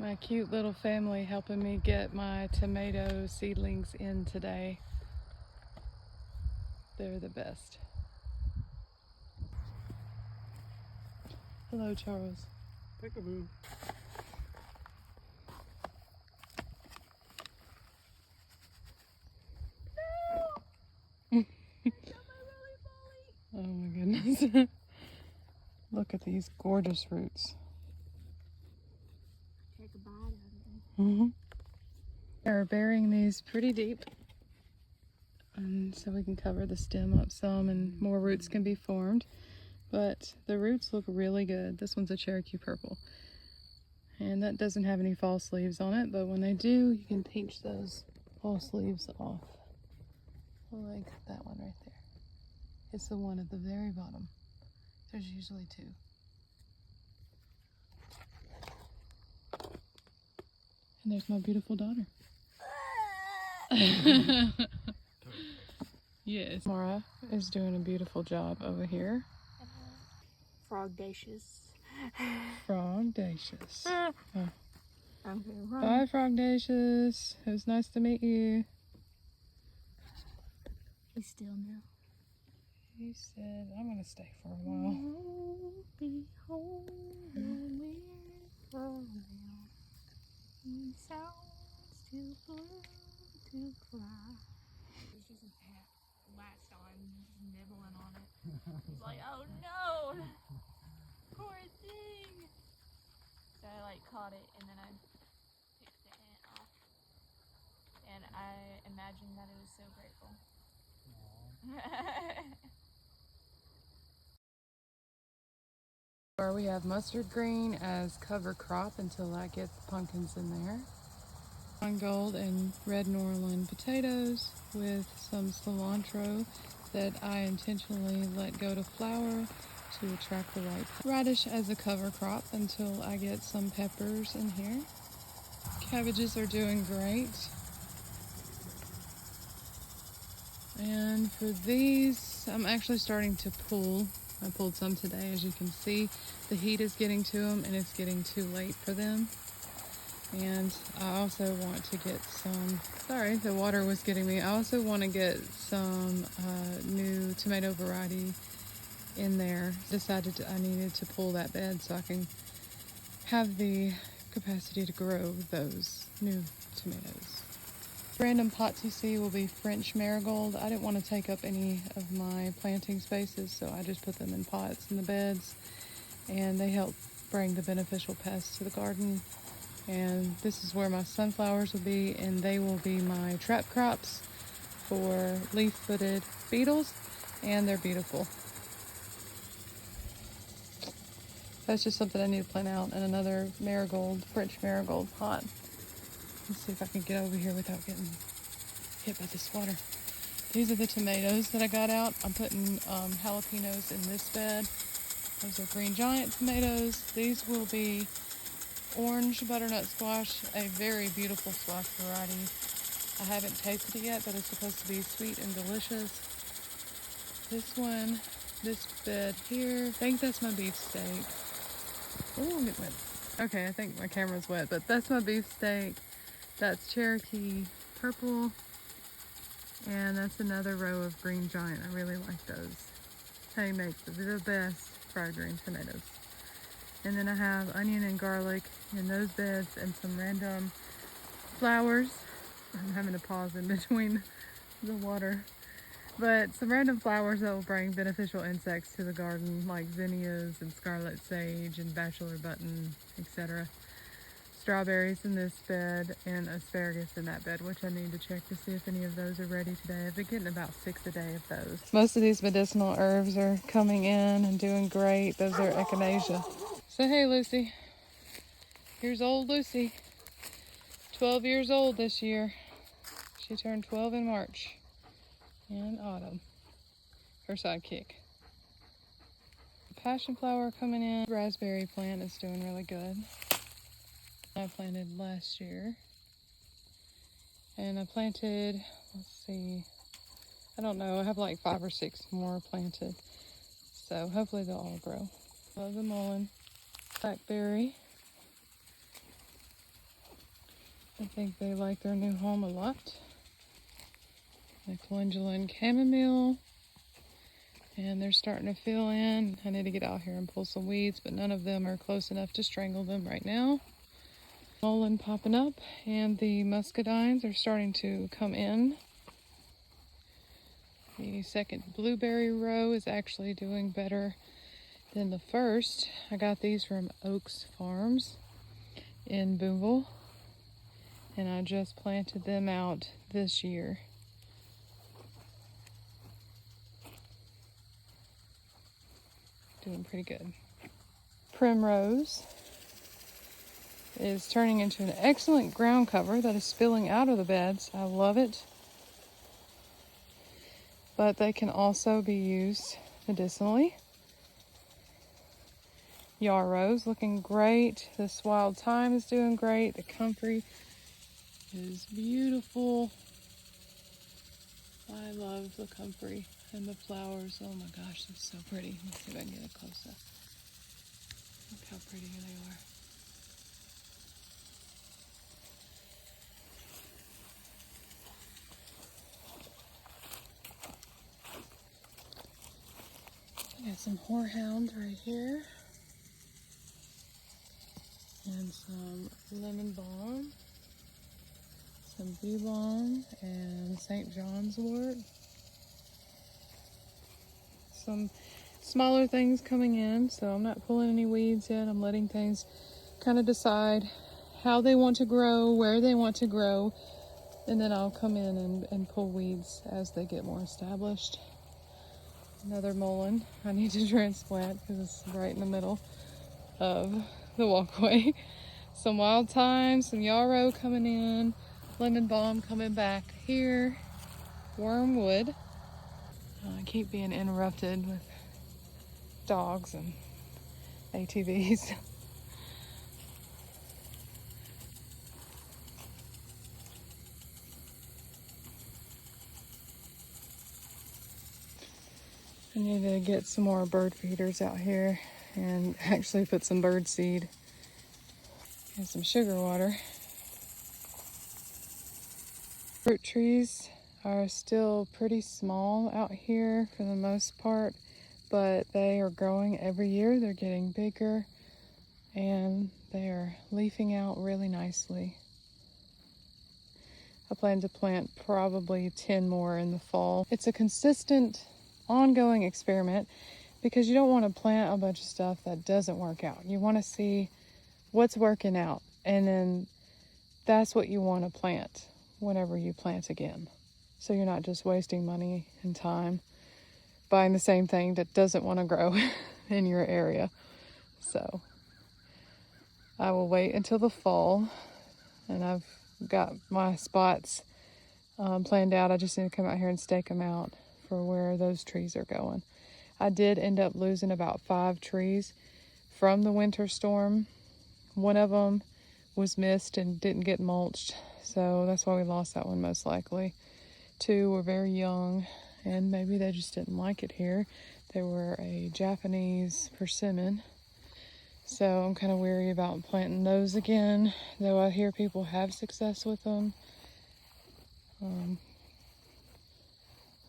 My cute little family helping me get my tomato seedlings in today. They're the best. Hello, Charles. Peekaboo. Oh my goodness. Look at these gorgeous roots. Take a bite out of them. Mm-hmm. They're burying these pretty deep, so we can cover the stem up some and more roots can be formed. But the roots look really good. This one's a Cherokee purple. And that doesn't have any false leaves on it, but when they do, you can pinch those false leaves off. Like that one right there. It's the one at the very bottom. There's usually two. And there's my beautiful daughter. Yes. Mara is doing a beautiful job over here. Frogdacious. Frogdacious. I'm gonna run. Bye, Frogdacious. It was nice to meet you. He's still now. He said, I'm going to stay for a while. Behold, when we're around. He sounds too blue to fly. He's just latched on, just nibbling on it. He's like, oh no! Poor thing! So I like caught it and then I picked the ant off. And I imagined that it was so grateful. We have mustard green as cover crop until I get the pumpkins in there. Gold and red Norland potatoes with some cilantro that I intentionally let go to flower to attract the right radish as a cover crop until I get some peppers in here. Cabbages are doing great. And for these, I'm actually starting to pull. I pulled some today, as you can see. The heat is getting to them and it's getting too late for them. And I also want to get some, sorry, the water was getting me. I also want to get some new tomato variety in there. Decided I needed to pull that bed so I can have the capacity to grow those new tomatoes. Random pots you see will be French marigold. I didn't want to take up any of my planting spaces, so I just put them in pots in the beds, and they help bring the beneficial pests to the garden. And this is where my sunflowers will be, and they will be my trap crops for leaf-footed beetles, and they're beautiful. That's just something I need to plant out in another marigold, French marigold pot. Let's see if I can get over here without getting hit by this water. These are the tomatoes that I got out. I'm putting jalapenos in this bed. Those are green giant tomatoes. These will be orange butternut squash, a very beautiful squash variety. I haven't tasted it yet, but it's supposed to be sweet and delicious. This one, this bed here, I think that's my beefsteak. Oh, I'm getting wet. Okay, I think my camera's wet, but that's my beefsteak. That's Cherokee purple. And that's another row of green giant. I really like those. They make the best fried green tomatoes. And then I have onion and garlic in those beds and some random flowers. I'm having to pause in between the water. But some random flowers that will bring beneficial insects to the garden, like zinnias and scarlet sage and bachelor button, etc. Strawberries in this bed and asparagus in that bed, which I need to check to see if any of those are ready today. I've been getting about 6 a day of those. Most of these medicinal herbs are coming in and doing great. Those are echinacea. So hey, Lucy. Here's old Lucy. 12 years old this year. She turned 12 in March. In autumn. Her sidekick. Passion flower coming in. Raspberry plant is doing really good. I planted last year. And I planted, let's see, I don't know, I have like 5 or 6 more planted. So hopefully they'll all grow. Love the mullein. Blackberry. I think they like their new home a lot. The calendula and chamomile. And they're starting to fill in. I need to get out here and pull some weeds, but none of them are close enough to strangle them right now. Mullein popping up, and the muscadines are starting to come in. The second blueberry row is actually doing better than the first. I got these from Oaks Farms in Boonville, and I just planted them out this year. Doing pretty good. Primrose is turning into an excellent ground cover that is spilling out of the beds. I love it. But they can also be used medicinally. Yarrows looking great. This wild thyme is doing great. The comfrey is beautiful. I love the comfrey and the flowers. Oh my gosh, they're so pretty. Let's see if I can get a close up. Look how pretty they are. I got some horehound right here. And some lemon balm. Some bee balm and St. John's wort. Some smaller things coming in, so I'm not pulling any weeds yet. I'm letting things kind of decide how they want to grow, where they want to grow, and then I'll come in and pull weeds as they get more established. Another mullein I need to transplant because it's right in the middle of the walkway. Some wild thyme, some yarrow coming in, lemon balm coming back here, wormwood. I keep being interrupted with dogs and ATVs. I need to get some more bird feeders out here and actually put some bird seed and some sugar water. Fruit trees are still pretty small out here for the most part, but they are growing every year. They're getting bigger and they are leafing out really nicely. I plan to plant probably 10 more in the fall. It's a consistent, ongoing experiment because you don't want to plant a bunch of stuff that doesn't work out. You want to see what's working out, and then that's what you want to plant whenever you plant again. So you're not just wasting money and time buying the same thing that doesn't want to grow in your area. So I will wait until the fall, and I've got my spots planned out. I just need to come out here and stake them out for where those trees are going. I did end up losing about 5 trees from the winter storm. One of them was missed and didn't get mulched, so that's why we lost that one most likely. 2 were very young, and maybe they just didn't like it here. They were a Japanese persimmon, so I'm kind of weary about planting those again, though I hear people have success with them.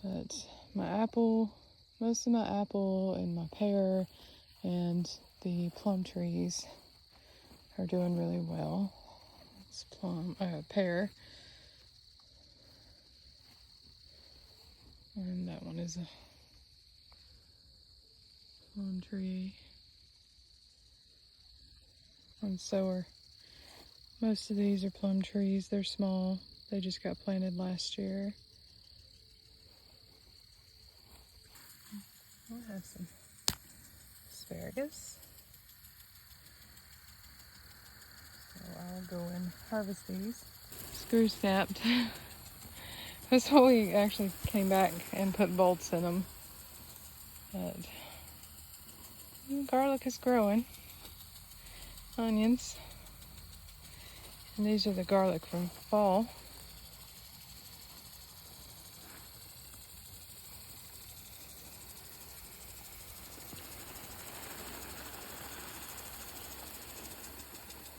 But my apple, most of my apple and my pear and the plum trees are doing really well. It's pear. And that one is a plum tree. And so are most of these are plum trees. They're small. They just got planted last year. I have some asparagus. So I'll go and harvest these. Screw snapped. That's why we actually came back and put bolts in them. But garlic is growing. Onions. And these are the garlic from fall.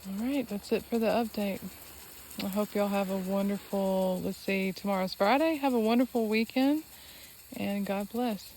All right, that's it for the update. I hope y'all have a wonderful, let's see, tomorrow's Friday. Have a wonderful weekend, and God bless.